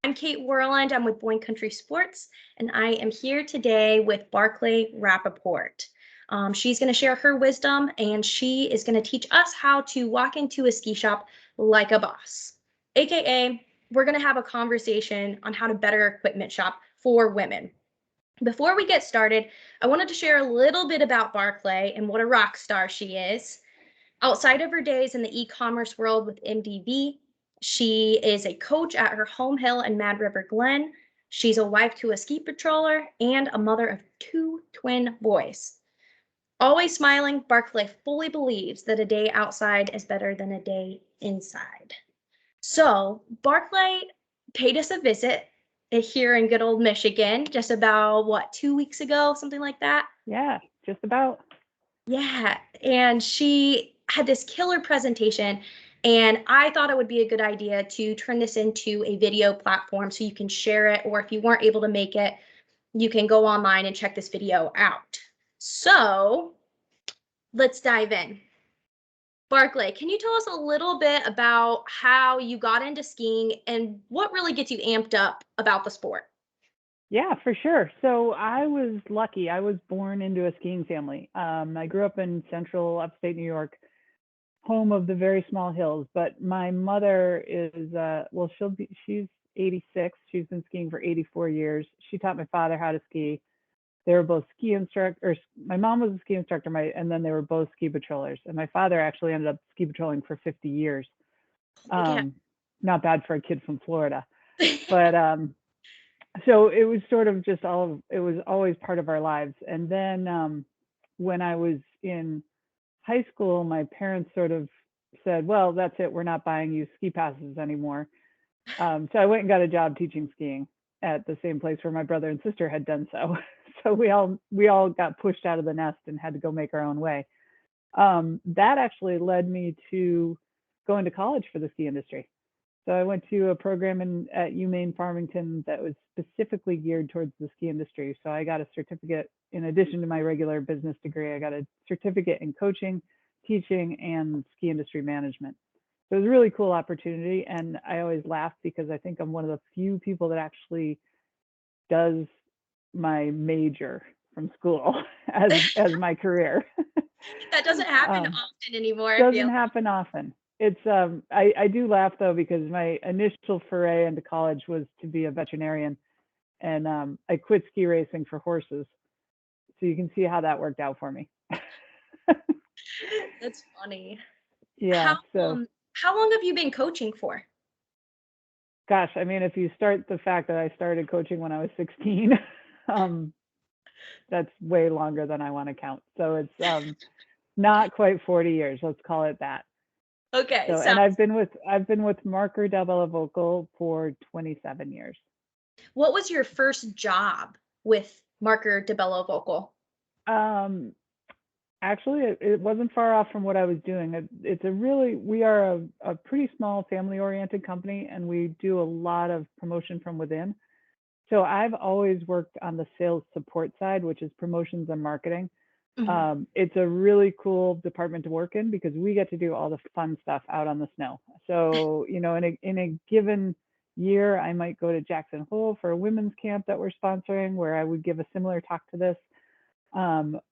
I'm Kate Worland. I'm with Boyne Country Sports, and I am here today with Barclay Rappaport. She's going to share her wisdom, and she is going to teach us how to walk into a ski shop like a boss. AKA, we're going to have a conversation on how to better equipment shop for women. Before we get started, I wanted to share a little bit about Barclay and what a rock star she is. Outside of her days in the e-commerce world with MDV, she is a coach at her home hill in Mad River Glen. She's a wife to a ski patroller and a mother of two twin boys. Always smiling, Barclay fully believes that a day outside is better than a day inside. So, Barclay paid us a visit here in good old Michigan just about, 2 weeks ago, something like that. Yeah, just about. Yeah, and she had this killer presentation, and I thought it would be a good idea to turn this into a video platform so you can share it, or if you weren't able to make it, you can go online and check this video out. So let's dive in. Barclay, can you tell us a little bit about how you got into skiing and what really gets you amped up about the sport? Yeah, for sure. So I was lucky. I was born into a skiing family. I grew up in central upstate New York, home of the very small hills. But my mother is, well, she's 86. She's been skiing for 84 years. She taught my father how to ski. They were both ski instructors. My mom was a ski instructor, and then they were both ski patrollers. And my father actually ended up ski patrolling for 50 years. Yeah. Not bad for a kid from Florida, but so it was sort of just it was always part of our lives. And then when I was in high school, my parents sort of said, well, that's it, we're not buying you ski passes anymore. So I went and got a job teaching skiing at the same place where my brother and sister had done so. So we all got pushed out of the nest and had to go make our own way. That actually led me to going to college for the ski industry. So I went to a program at UMaine Farmington that was specifically geared towards the ski industry. So I got a certificate in addition to my regular business degree. I got a certificate in coaching, teaching, and ski industry management. So it was a really cool opportunity. And I always laugh because I think I'm one of the few people that actually does my major from school as my career. That doesn't happen um, often anymore, I doesn't feel. happen often. It's I do laugh though because my initial foray into college was to be a veterinarian, and I quit ski racing for horses. So you can see how that worked out for me. That's funny. How Yeah. So how long have you been coaching for? gosh, I mean, if you start the fact that I started coaching when I was 16, um, that's way longer than I want to count. So it's not quite 40 years. Let's call it that. Okay, So, and sounds. I've been with Marker Double Vocal for 27 years. What was your first job with Marker DeBello Vocal? Um, Actually, it wasn't far off from what I was doing. We are a pretty small family oriented company, and we do a lot of promotion from within. So I've always worked on the sales support side, which is promotions and marketing. Mhm. It's a really cool department to work in because we get to do all the fun stuff out on the snow. So, in a given year, I might go to Jackson Hole for a women's camp that we're sponsoring, where I would give a similar talk to this.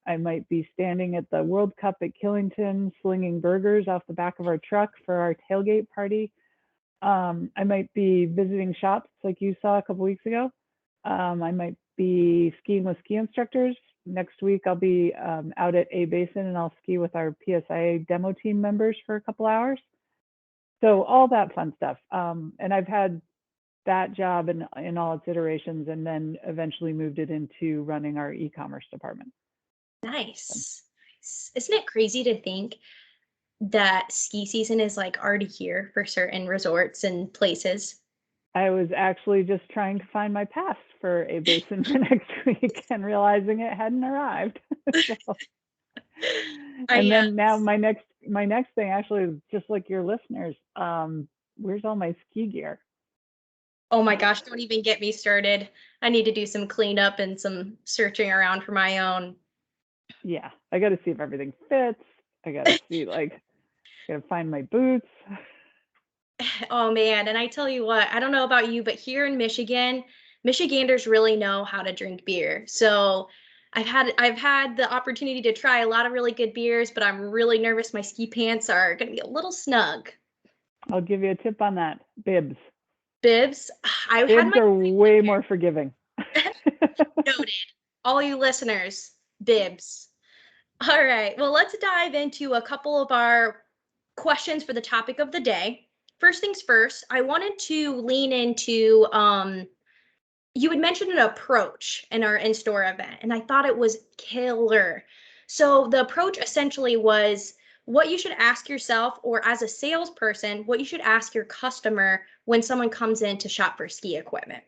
I might be standing at the World Cup at Killington, slinging burgers off the back of our truck for our tailgate party. I might be visiting shops like you saw a couple weeks ago. I might be skiing with ski instructors. Next week, I'll be out at A Basin and I'll ski with our PSIA demo team members for a couple hours. So all that fun stuff. And I've had that job in all its iterations, and then eventually moved it into running our e-commerce department. So Nice. Nice. Isn't it crazy to think that ski season is like already here for certain resorts and places? I was actually just trying to find my pass for A Basin for next week and realizing it hadn't arrived. So, and I then now my next thing actually is just like your listeners. Where's all my ski gear? Oh my gosh, don't even get me started. I need to do some cleanup and some searching around for my own. Yeah, I got to see if everything fits. I got to see, like, got to find my boots. Oh man, and I tell you what, I don't know about you, but here in Michigan, Michiganders really know how to drink beer. So I've had the opportunity to try a lot of really good beers, but I'm really nervous my ski pants are going to be a little snug. I'll give you a tip on that. Bibs. Bibs, I had Bibs my are way more forgiving. noted. All you listeners, bibs. All right. Well, let's dive into a couple of our questions for the topic of the day. First things first, I wanted to lean into you had mentioned an approach in our in-store event, and I thought it was killer. So the approach essentially was what you should ask yourself, or as a salesperson, what you should ask your customer when someone comes in to shop for ski equipment.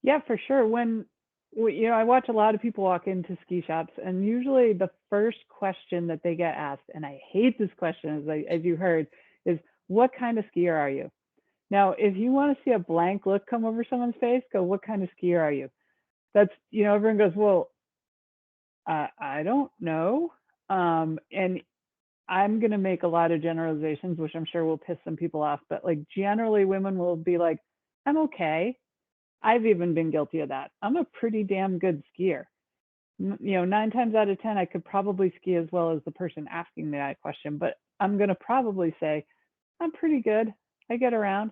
Yeah, for sure. I watch a lot of people walk into ski shops, and usually the first question that they get asked, and I hate this question, as you heard, is what kind of skier are you? Now, if you want to see a blank look come over someone's face, go, what kind of skier are you? That's, everyone goes, well, I don't know. And I'm going to make a lot of generalizations, which I'm sure will piss some people off, but like generally women will be like, I'm okay. I've even been guilty of that. I'm a pretty damn good skier. 9 times out of 10, I could probably ski as well as the person asking me that question, but I'm going to probably say, I'm pretty good. I get around.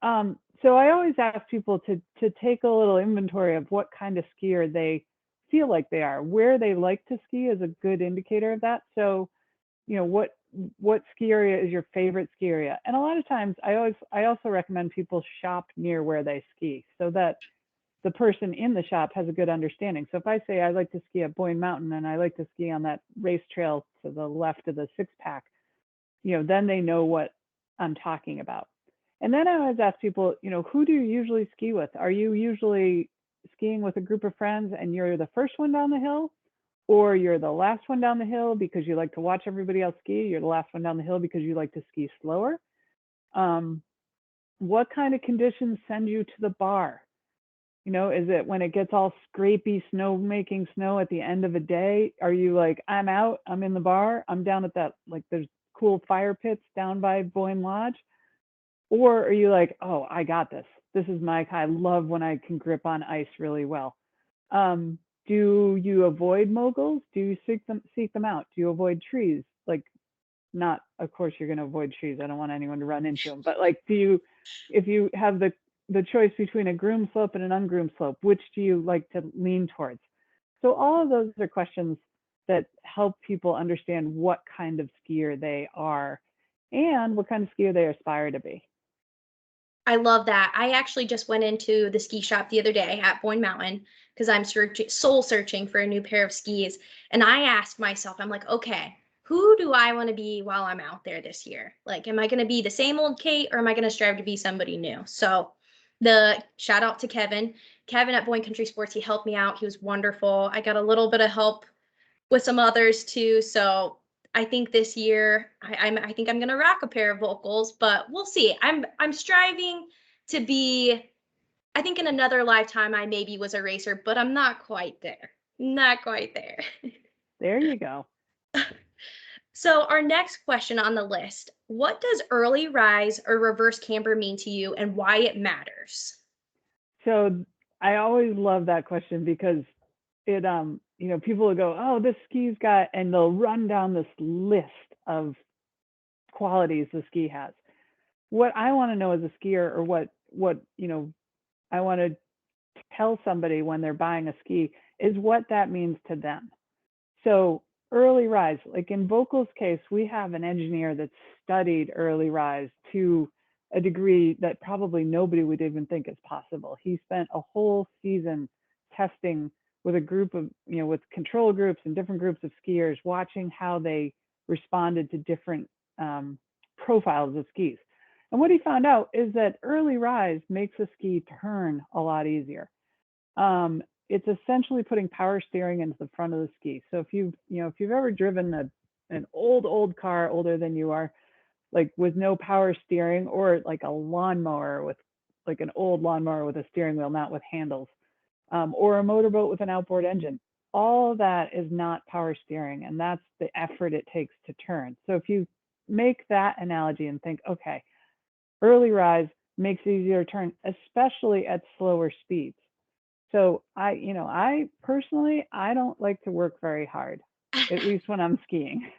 So I always ask people to take a little inventory of what kind of skier they feel like they are. Where they like to ski is a good indicator of that. So, what ski area is your favorite ski area? And a lot of times I also recommend people shop near where they ski so that the person in the shop has a good understanding. So if I say I like to ski at Boyne Mountain and I like to ski on that race trail to the left of the six pack, then they know what I'm talking about. And then I always ask people, who do you usually ski with? Are you usually skiing with a group of friends and you're the first one down the hill? Or you're the last one down the hill because you like to watch everybody else ski? You're the last one down the hill because you like to ski slower? What kind of conditions send you to the bar? Is it when it gets all scrapey making snow at the end of a day? Are you like, I'm out, I'm in the bar, I'm down at that, like there's cool fire pits down by Boyne Lodge? Or are you like, oh, I got this. This is I love when I can grip on ice really well. Do you avoid moguls? Do you seek them out? Do you avoid trees? Like, not, of course, you're going to avoid trees. I don't want anyone to run into them. But like, if you have the choice between a groomed slope and an ungroomed slope, which do you like to lean towards? So all of those are questions that help people understand what kind of skier they are and what kind of skier they aspire to be. I love that. I actually just went into the ski shop the other day at Boyne Mountain because I'm soul searching for a new pair of skis. And I asked myself, I'm like, okay, who do I want to be while I'm out there this year? Like, am I going to be the same old Kate or am I going to strive to be somebody new? So, the shout out to Kevin. Kevin at Boyne Country Sports, he helped me out. He was wonderful. I got a little bit of help with some others too. So I think this year I think I'm gonna rock a pair of vocals, but we'll see. I'm striving to be. I think in another lifetime I maybe was a racer, but I'm not quite there. Not quite there. There you go. So our next question on the list: what does early rise or reverse camber mean to you, and why it matters? So I always love that question because it people will go, oh, this ski's got, and they'll run down this list of qualities the ski has. What I want to know as a skier, or what I want to tell somebody when they're buying a ski, is what that means to them. So early rise, like in Vocal's case, we have an engineer that studied early rise to a degree that probably nobody would even think is possible. He spent a whole season testing with a group of, with control groups and different groups of skiers, watching how they responded to different profiles of skis. And what he found out is that early rise makes a ski turn a lot easier. It's essentially putting power steering into the front of the ski. So if you've ever driven an old car, older than you are, like with no power steering, or like a lawnmower with like an old lawnmower with a steering wheel, not with handles, or a motorboat with an outboard engine, all of that is not power steering, and that's the effort it takes to turn. So if you make that analogy and think, okay, Early rise makes it easier to turn, especially at slower speeds. So I personally, I don't like to work very hard, at least when I'm skiing.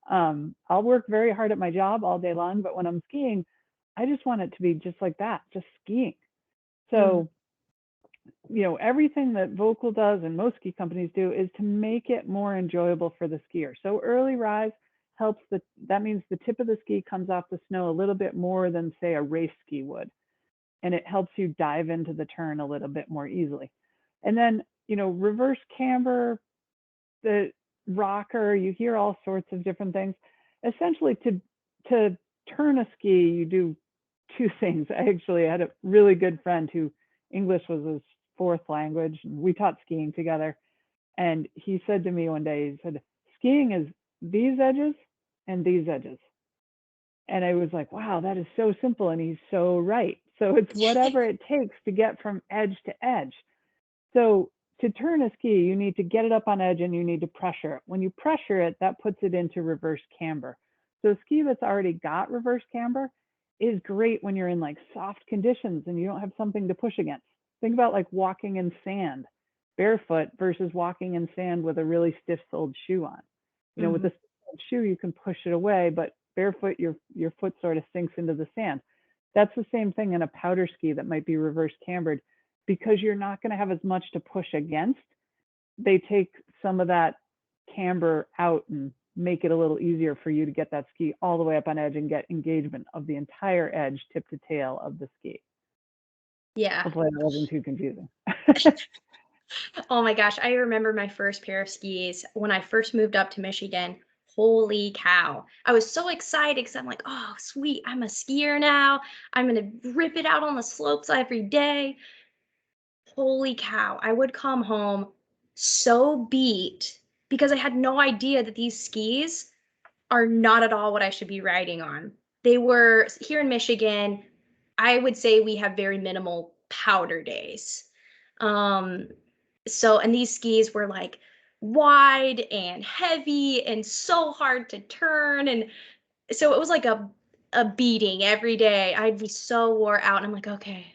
I'll work very hard at my job all day long, but when I'm skiing, I just want it to be just like that, just skiing. Mm, So, everything that Vocal does and most ski companies do is to make it more enjoyable for the skier. So early rise helps that means the tip of the ski comes off the snow a little bit more than say a race ski would. And it helps you dive into the turn a little bit more easily. And then, reverse camber, the rocker, you hear all sorts of different things. Essentially, to turn a ski, you do two things. I actually had a really good friend who English was his fourth language, and we taught skiing together. And he said to me one day, he said, skiing is these edges and these edges. And I was like, wow, that is so simple. And he's so right. So it's whatever it takes to get from edge to edge. So to turn a ski, you need to get it up on edge and you need to pressure it. When you pressure it, that puts it into reverse camber. So a ski that's already got reverse camber is great when you're in like soft conditions and you don't have something to push against. Think about like walking in sand barefoot versus walking in sand with a really stiff soled shoe on. With mhm. a shoe, you can push it away, but barefoot, your foot sort of sinks into the sand. That's the same thing in a powder ski that might be reverse cambered because you're not going to have as much to push against. They take some of that camber out and make it a little easier for you to get that ski all the way up on edge and get engagement of the entire edge, tip to tail of the ski. Yeah. Hopefully that wasn't too confusing. Oh my gosh, I remember my first pair of skis when I first moved up to Michigan. Holy cow. I was so excited because I'm like, oh, sweet, I'm a skier now. I'm going to rip it out on the slopes every day. Holy cow. I would come home so beat because I had no idea that these skis are not at all what I should be riding on. They were here in Michigan, I would say we have very minimal powder days. Um, and these skis were like wide and heavy and so hard to turn. And so it was like a beating every day. I'd be so wore out. And I'm like, okay,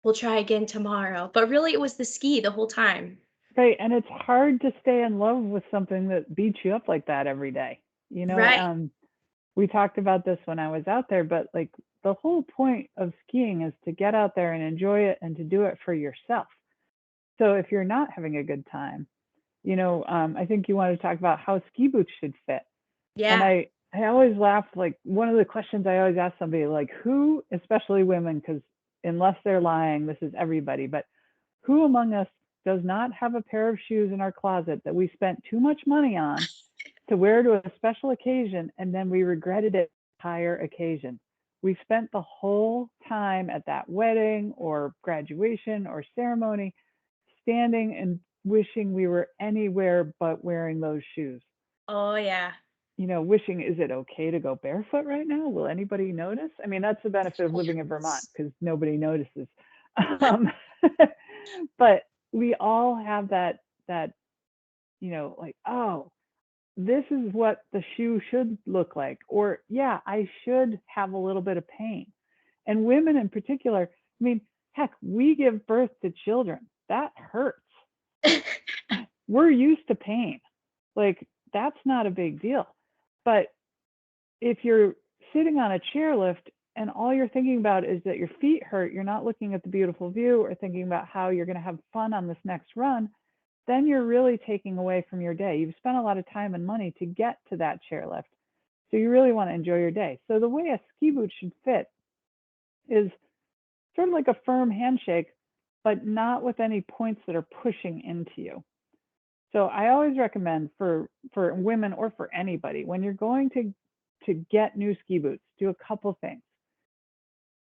we'll try again tomorrow. But really, it was the ski the whole time. Right. And it's hard to stay in love with something that beats you up like that every day. Right. We talked about this when I was out there, but like the whole point of skiing is to get out there and enjoy it and to do it for yourself. So if you're not having a good time, I think you wanted to talk about how ski boots should fit. And Yeah. I always laugh, like one of the questions I always ask somebody, like who, especially women, because unless they're lying, this is everybody, but who among us does not have a pair of shoes in our closet that we spent too much money on to wear to a special occasion and then we regretted it the entire occasion? We spent the whole time at that wedding or graduation or ceremony standing and wishing we were anywhere but wearing those shoes. Oh, yeah. Wishing, is it okay to go barefoot right now? Will anybody notice? I mean, that's the benefit of living in Vermont Yes. because nobody notices. Um, but we all have that, like, oh, this is what the shoe should look like. Or, yeah, I should have a little bit of pain. And women in particular, I mean, heck, we give birth to children. That hurts. We're used to pain. Like, that's not a big deal. But if you're sitting on a chairlift and all you're thinking about is that your feet hurt, you're not looking at the beautiful view or thinking about how you're going to have fun on this next run, then you're really taking away from your day. You've spent a lot of time and money to get to that chairlift. So you really want to enjoy your day. So the way a ski boot should fit is sort of like a firm handshake, but not with any points that are pushing into you. So I always recommend for women or for anybody, when you're going to get new ski boots, do a couple things.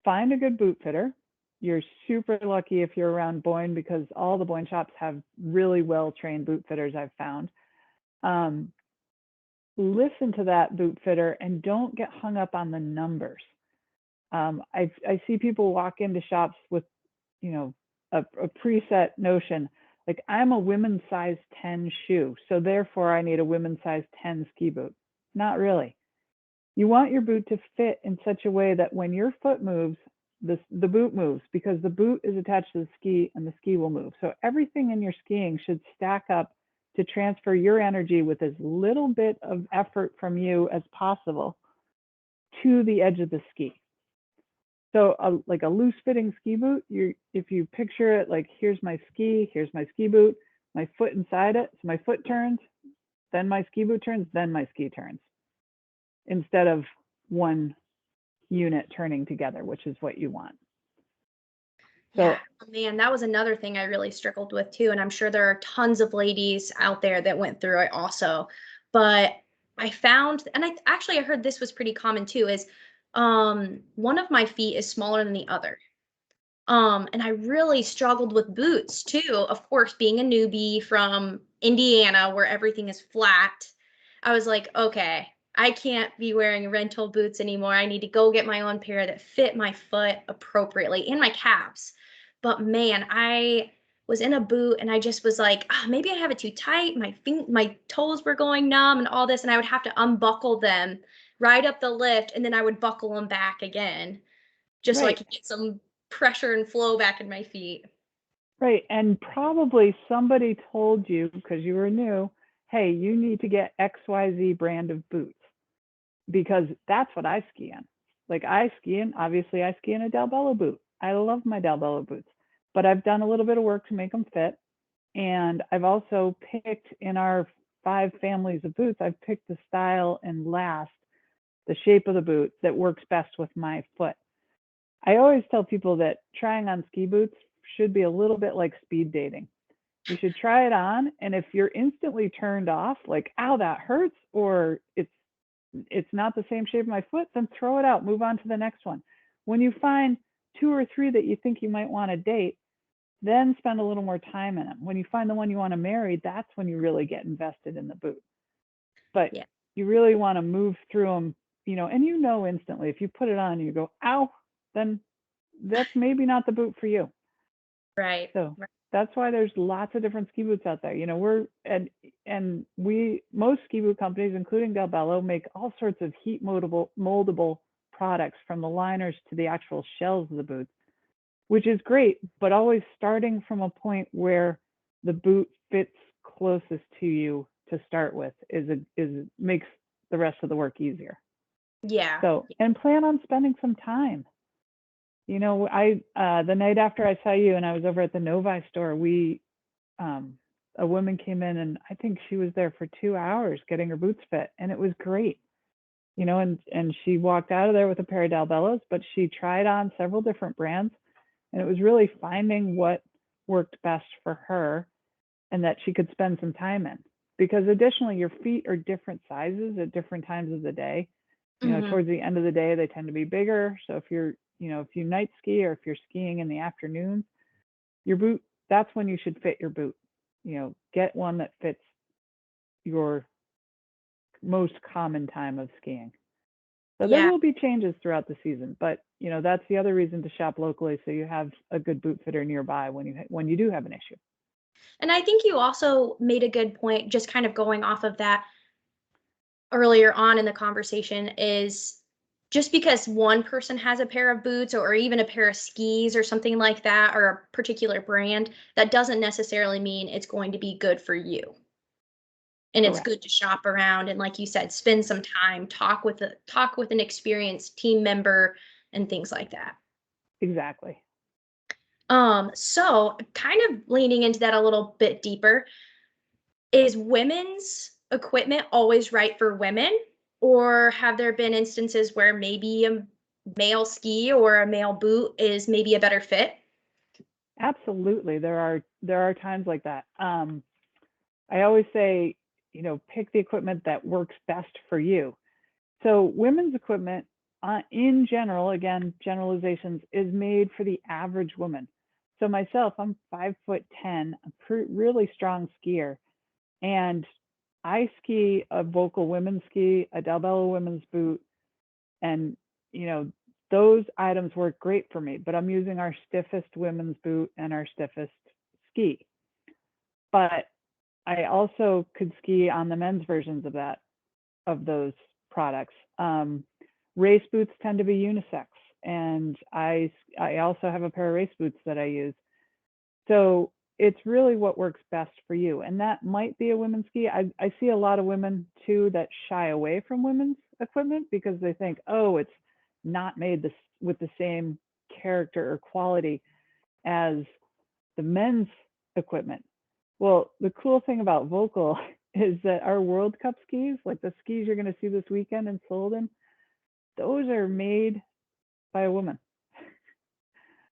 Find a good boot fitter. You're super lucky if you're around Boyne because all the Boyne shops have really well trained boot fitters, I've found. Listen to that boot fitter and don't get hung up on the numbers. I see people walk into shops with, a preset notion, like I'm a women's size 10 shoe, so therefore I need a women's size 10 ski boot. Not really. You want your boot to fit in such a way that when your foot moves, the boot moves, because the boot is attached to the ski and the ski will move. So everything in your skiing should stack up to transfer your energy with as little bit of effort from you as possible to the edge of the ski. So like a loose fitting ski boot, if you picture it like, here's my ski boot, my foot inside it. So my foot turns, then my ski boot turns, then my ski turns, instead of one unit turning together, which is what you want. Yeah, So man, that was another thing I really struggled with too, and I'm sure there are tons of ladies out there that went through it also. But I found, and I heard this was pretty common too, is one of my feet is smaller than the other. And I really struggled with boots too. Of course, being a newbie from Indiana where everything is flat, I was like, okay, I can't be wearing rental boots anymore. I need to go get my own pair that fit my foot appropriately and my calves. But man, I was in a boot and I just was like, maybe I have it too tight. My toes were going numb and all this, and I would have to unbuckle them, ride up the lift, and then I would buckle them back again just so I right, could get some pressure and flow back in my feet. right, and probably somebody told you because you were new, hey, you need to get XYZ brand of boots, because that's what I ski in. Like obviously I ski in a Bello boot. I love my Bello boots, but I've done a little bit of work to make them fit. And I've also picked in our 5 families of boots, I've picked the style and last, the shape of the boot that works best with my foot. I always tell people that trying on ski boots should be a little bit like speed dating. You should try it on, and if you're instantly turned off, like, ow, that hurts, or it's not the same shape of my foot, then throw it out, move on to the next one. When you find 2 or 3 that you think you might want to date, then spend a little more time in them. When you find the one you want to marry, that's when you really get invested in the boot. But Yeah. you really want to move through them, and instantly if you put it on and you go, ow, then that's maybe not the boot for you. Right. So Right. that's why there's lots of different ski boots out there. Most ski boot companies, including Bello, make all sorts of heat moldable products, from the liners to the actual shells of the boots, which is great, but always starting from a point where the boot fits closest to you to start with is makes the rest of the work easier. Yeah. So, and plan on spending some time. I the night after I saw you and I was over at the Novi store, um a woman came in and I think she was there for 2 hours getting her boots fit, and it was great. And she walked out of there with a pair of Bellos, but she tried on several different brands, and it was really finding what worked best for her and that she could spend some time in. Because additionally, your feet are different sizes at different times of the day. Hmm. Towards the end of the day, they tend to be bigger. So if you night ski or if you're skiing in the afternoons, your boot, that's when you should fit your boot. Get one that fits your most common time of skiing. So there Yeah. will be changes throughout the season, but that's the other reason to shop locally, so you have a good boot fitter nearby when you do have an issue. And I think you also made a good point, just kind of going off of that earlier on in the conversation, is just because one person has a pair of boots or even a pair of skis or something like that, or a particular brand, that doesn't necessarily mean it's going to be good for you. And it's Correct. good to shop around and, like you said, spend some time, talk with an experienced team member and things like that. Exactly. So kind of leaning into that a little bit deeper, is women's equipment always right for women? Or have there been instances where maybe a male ski or a male boot is maybe a better fit? Absolutely. There are times like that. I always say, pick the equipment that works best for you. So women's equipment, in general, again, generalizations, is made for the average woman. So myself, I'm 5'10", a really strong skier, and I ski a Vocal women's ski, a Delbello women's boot, and you know those items work great for me. But I'm using our stiffest women's boot and our stiffest ski. But I also could ski on the men's versions of those products. Race boots tend to be unisex, and I also have a pair of race boots that I use. So it's really what works best for you, and that might be a women's ski. I see a lot of women too that shy away from women's equipment because they think, oh, it's not made this with the same character or quality as the men's equipment. Well, the cool thing about Vocal is that our World Cup skis, like the skis you're going to see this weekend in Solden, those are made by a woman.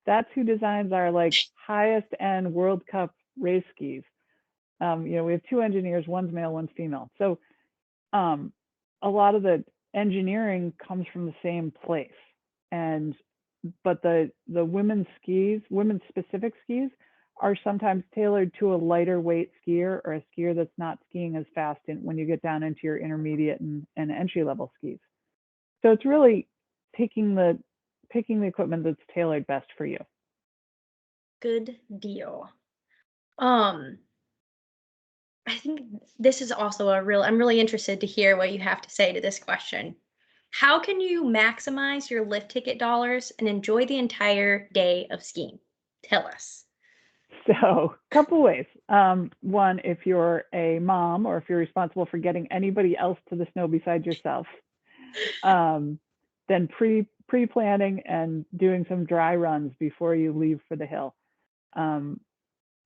That's who designs our like highest end World Cup race skis. We have two engineers, one's male, one's female. So a lot of the engineering comes from the same place. But the women's skis, women's specific skis, are sometimes tailored to a lighter weight skier or a skier that's not skiing as fast when you get down into your intermediate and entry level skis. So it's really picking the equipment that's tailored best for you. Good deal. I think this is also I'm really interested to hear what you have to say to this question. How can you maximize your lift ticket dollars and enjoy the entire day of skiing? Tell us. So, a couple ways. One, if you're a mom or if you're responsible for getting anybody else to the snow besides yourself, then pre-planning and doing some dry runs before you leave for the hill.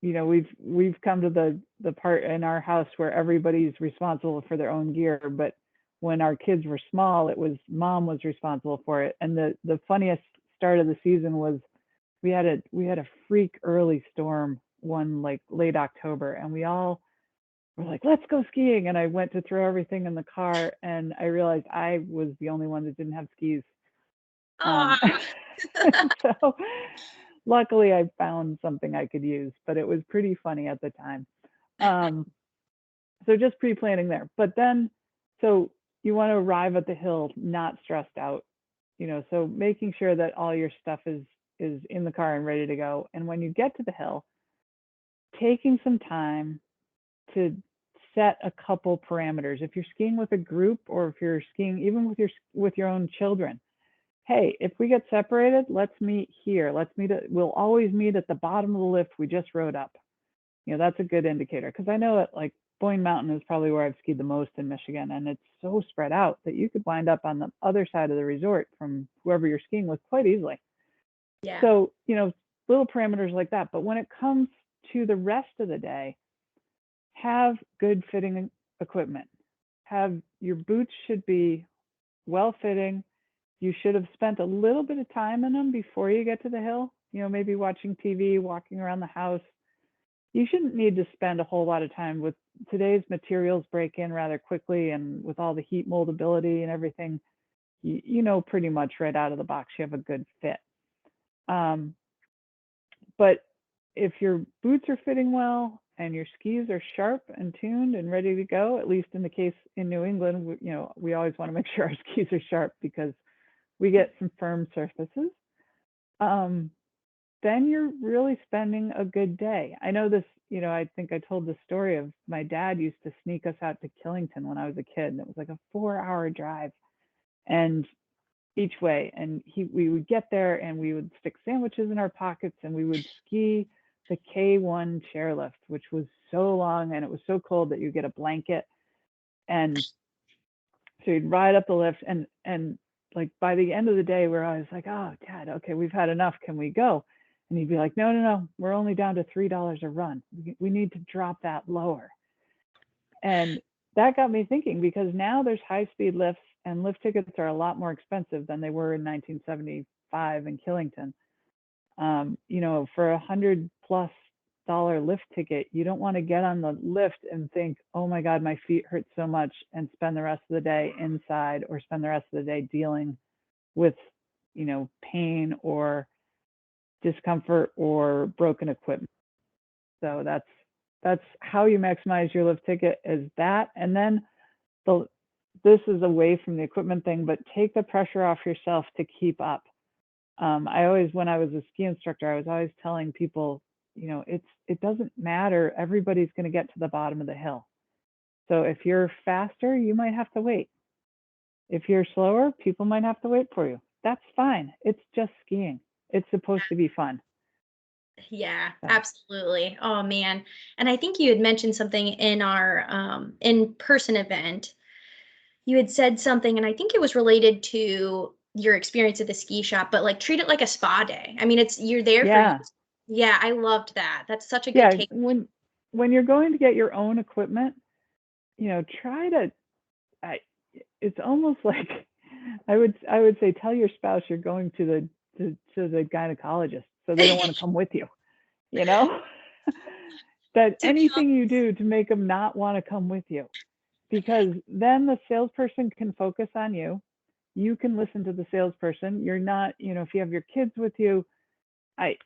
We've come to the part in our house where everybody's responsible for their own gear, but when our kids were small, it was mom was responsible for it. And the funniest start of the season was we had a freak early storm one like late October, and we all were like, let's go skiing. And I went to throw everything in the car, and I realized I was the only one that didn't have skis. So luckily I found something I could use, but it was pretty funny at the time. So just pre-planning there. But then, so you want to arrive at the hill not stressed out, so making sure that all your stuff is in the car and ready to go. And when you get to the hill, taking some time to set a couple parameters. If you're skiing with a group, or if you're skiing even with your own children, hey, if we get separated, let's meet here. We'll always meet at the bottom of the lift we just rode up. That's a good indicator, because I know that like Boyne Mountain is probably where I've skied the most in Michigan, and it's so spread out that you could wind up on the other side of the resort from whoever you're skiing with quite easily. Yeah. So, little parameters like that. But when it comes to the rest of the day, have good fitting equipment. Your boots should be well fitting. You should have spent a little bit of time in them before you get to the hill, maybe watching TV, walking around the house. You shouldn't need to spend a whole lot of time. With today's materials break in rather quickly, and with all the heat moldability and everything, pretty much right out of the box you have a good fit. But if your boots are fitting well and your skis are sharp and tuned and ready to go, at least in the case in New England, we always want to make sure our skis are sharp because we get some firm surfaces. Then you're really spending a good day. I know this, I think I told the story of my dad used to sneak us out to Killington when I was a kid, and it was like a 4-hour drive and each way. And we would get there and we would stick sandwiches in our pockets, and we would ski the K1 chairlift, which was so long and it was so cold that you get a blanket. And so you'd ride up the lift, and like by the end of the day, we're always like, oh, Dad, okay, we've had enough. Can we go? And he'd be like, no, we're only down to $3 a run. We need to drop that lower. And that got me thinking, because now there's high-speed lifts, and lift tickets are a lot more expensive than they were in 1975 in Killington. For $100+ lift ticket, you don't want to get on the lift and think, oh my God, my feet hurt so much, and spend the rest of the day inside, or spend the rest of the day dealing with, pain or discomfort or broken equipment. So that's how you maximize your lift ticket, is that. And then this is away from the equipment thing, but take the pressure off yourself to keep up. I always, when I was a ski instructor, I was always telling people, it doesn't matter. Everybody's going to get to the bottom of the hill. So if you're faster, you might have to wait. If you're slower, people might have to wait for you. That's fine. It's just skiing. It's supposed to be fun. Yeah, So, absolutely. Oh man. And I think you had mentioned something in our in-person event. You had said something, and I think it was related to your experience at the ski shop, but like treat it like a spa day. I mean, it's you're there for you. yeah. Yeah, I loved that. That's such a good Yeah, take. when you're going to get your own equipment, try to I, it's almost like I would say tell your spouse you're going to the gynecologist so they don't want to come with you, you know? That To be anything you do to make them not want to come with you, because then the salesperson can focus on you. You can listen to the salesperson. You're not, if you have your kids with you, I,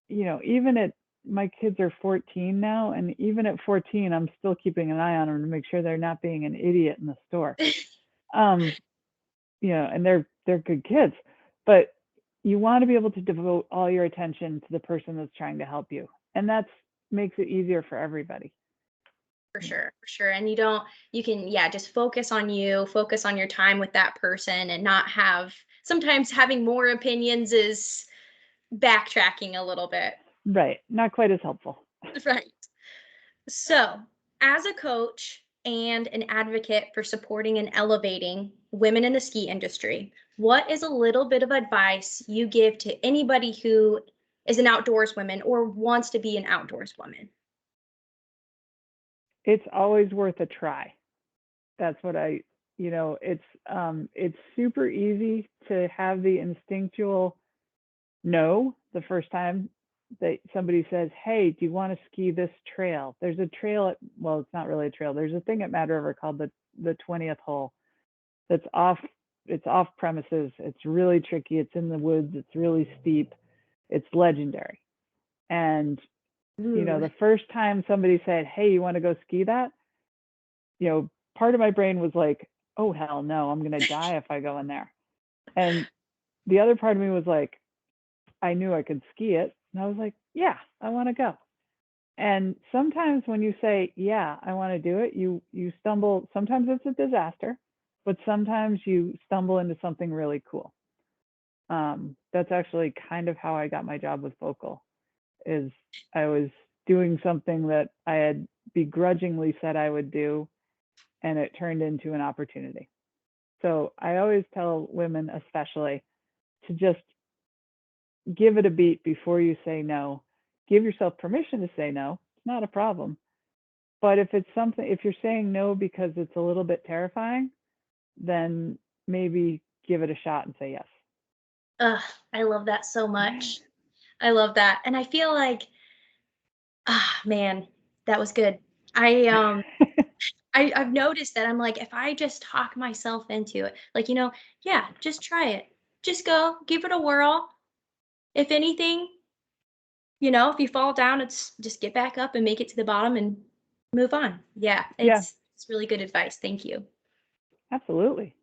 even at my kids are 14 now, and even at 14, I'm still keeping an eye on them to make sure they're not being an idiot in the store. Um, and they're good kids, but you want to be able to devote all your attention to the person that's trying to help you, and that's makes it easier for everybody. For sure, for sure. And you can, yeah, just focus on you, focus on your time with that person and not have, sometimes having more opinions is backtracking a little bit. Right, not quite as helpful. Right. So, as a coach and an advocate for supporting and elevating women in the ski industry, what is a little bit of advice you give to anybody who is an outdoors woman or wants to be an outdoors woman? It's always worth a try. That's what it's super easy to have the instinctual no the first time that somebody says, "Hey, do you want to ski this trail?" There's a trail well, it's not really a trail. There's a thing at Mad River called the 20th hole that's off it's off premises. It's really tricky. It's in the woods. It's really steep. It's legendary. And Ooh. the first time somebody said, "Hey, you want to go ski that?" Part of my brain was like, "Oh hell no, I'm going to die if I go in there." And the other part of me was like, I knew I could ski it. And I was like, "Yeah, I want to go." And sometimes when you say, "Yeah, I want to do it," you stumble. Sometimes it's a disaster, but sometimes you stumble into something really cool. That's actually kind of how I got my job with Vocal. Is I was doing something that I had begrudgingly said I would do, and it turned into an opportunity. So I always tell women, especially, to just give it a beat before you say no. Give yourself permission to say no. It's not a problem. But if you're saying no because it's a little bit terrifying, then maybe give it a shot and say yes. Ugh, I love that so much. I love that. And I feel like, man, that was good. I I've noticed that I'm like, if I just talk myself into it, like, yeah, just try it. Just go, give it a whirl. If anything, if you fall down, it's just get back up and make it to the bottom and move on. Yeah, Yeah, it's really good advice. Thank you. absolutely.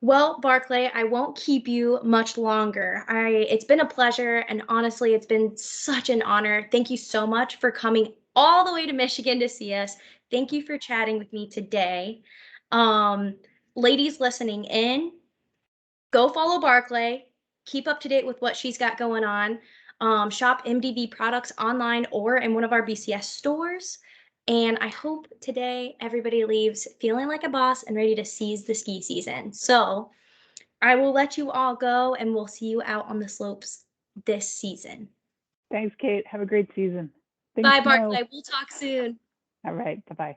Well, Barclay, I won't keep you much longer. It's been a pleasure, and honestly, it's been such an honor. Thank you so much for coming all the way to Michigan to see us. Thank you for chatting with me today. Um, Ladies listening in, go follow Barclay. Keep up to date with what she's got going on. Shop MDV products online or in one of our BCS stores. And I hope today everybody leaves feeling like a boss and ready to seize the ski season. So I will let you all go and we'll see you out on the slopes this season. Thanks, Kate. Have a great season. Think Bye, snow. Barclay. We'll talk soon. All right. Bye bye.